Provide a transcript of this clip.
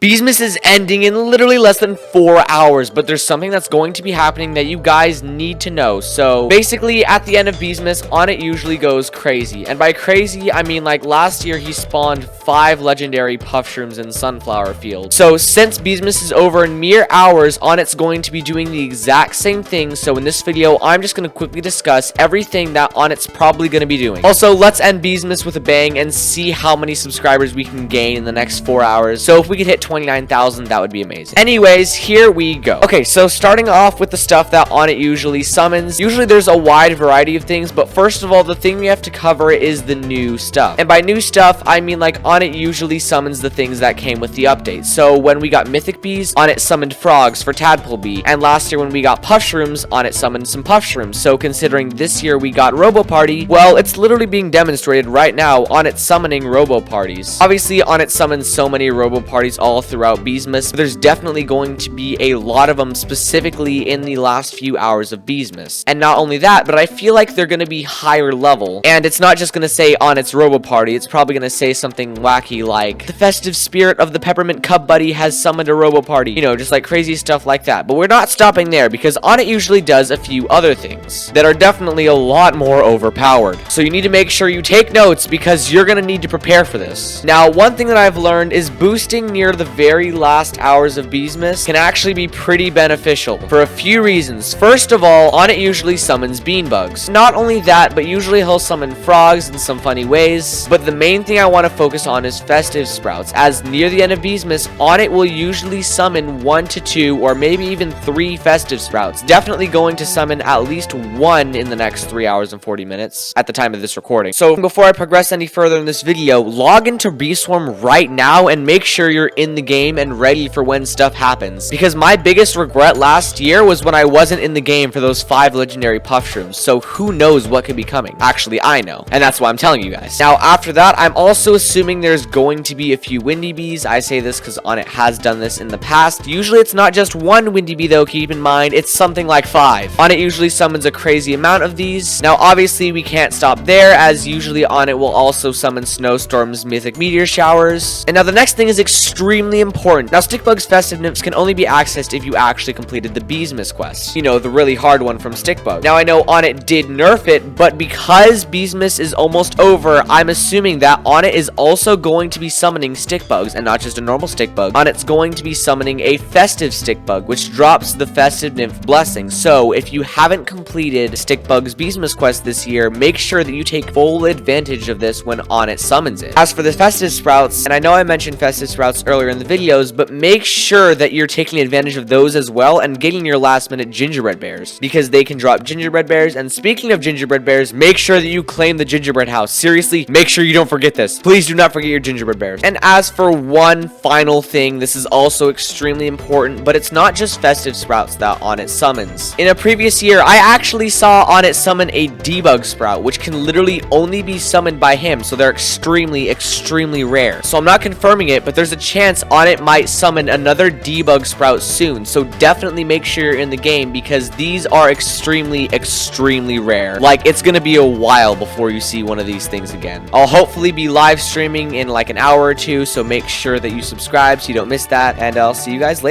Beesmas is ending in literally less than 4 hours, but there's something that's going to be happening that you guys need to know. So basically, at the end of Beesmas, onett usually goes crazy. And by crazy, I mean like last year he spawned 5 legendary puffshrooms in sunflower field. So since Beesmas is over in mere hours, onett's going to be doing the exact same thing. So in this video, I'm just going to quickly discuss everything that onett's probably going to be doing. Also, let's end Beesmas with a bang and see how many subscribers we can gain in the next 4 hours. So if we could hit 29,000, that would be amazing. Anyways, here we go. Okay, so starting off with the stuff that onett usually summons. Usually there's a wide variety of things, but first of all, the thing we have to cover is the new stuff. And by new stuff, I mean like onett usually summons the things that came with the update. So when we got mythic bees, onett summoned frogs for tadpole bee. And last year when we got puffshrooms, onett summoned some puffshrooms. So considering this year we got robo party, well, it's literally being demonstrated right now. Onett summoning robo parties. Obviously, onett summons so many robo parties all throughout Beesmas, but there's definitely going to be a lot of them specifically in the last few hours of Beesmas. And not only that, but I feel like they're going to be higher level. And it's not just going to say onett's robo party, it's probably going to say something wacky like, the festive spirit of the peppermint cub buddy has summoned a robo party. You know, just like crazy stuff like that. But we're not stopping there, because onett usually does a few other things that are definitely a lot more overpowered. So you need to make sure you take notes, because you're going to need to prepare for this. Now, one thing that I've learned is boosting near the very last hours of Beesmas can actually be pretty beneficial for a few reasons. First of all, onett usually summons bean bugs. Not only that, but usually he'll summon frogs in some funny ways. But the main thing I want to focus on is festive sprouts, as near the end of Beesmas, onett will usually summon 1 to 2 or maybe even 3 festive sprouts. Definitely going to summon at least 1 in the next 3 hours and 40 minutes at the time of this recording. So before I progress any further in this video, log into Reswarm right now and make sure you're in the game and ready for when stuff happens, because my biggest regret last year was when I wasn't in the game for those 5 legendary puffshrooms. So who knows what could be coming. Actually, I know, and that's why I'm telling you guys. Now after that, I'm also assuming there's going to be a few windy bees. I say this because onett has done this in the past. Usually it's not just 1 windy bee though, keep in mind, it's something like 5. Onett usually summons a crazy amount of these. Now obviously we can't stop there, as usually onett will also summon snowstorms, mythic meteor showers. And now the next thing is extremely important. Now Stickbug's festive nymphs can only be accessed if you actually completed the Beesmas quest. You know, the really hard one from Stickbug. Now I know onett did nerf it, but because Beesmas is almost over, I'm assuming that onett is also going to be summoning stickbugs, and not just a normal stickbug. Onett's going to be summoning a festive stickbug, which drops the festive nymph blessing. So if you haven't completed Stickbug's Beesmas quest this year, make sure that you take full advantage of this when onett summons it. As for the festive sprouts, and I know I mentioned festive sprouts earlier in the videos, but make sure that you're taking advantage of those as well and getting your last minute gingerbread bears, because they can drop gingerbread bears. And speaking of gingerbread bears, make sure that you claim the gingerbread house. Seriously, make sure you don't forget this. Please do not forget your gingerbread bears. And as for one final thing, this is also extremely important, but it's not just festive sprouts that onett summons. In a previous year, I actually saw onett summon a debug sprout, which can literally only be summoned by him, so they're extremely rare. So I'm not confirming it, but there's a chance onett might summon another debug sprout soon. So definitely make sure you're in the game, because these are extremely rare. Like, it's gonna be a while before you see one of these things again. I'll hopefully be live streaming in like an hour or two, so make sure that you subscribe so you don't miss that, and I'll see you guys later.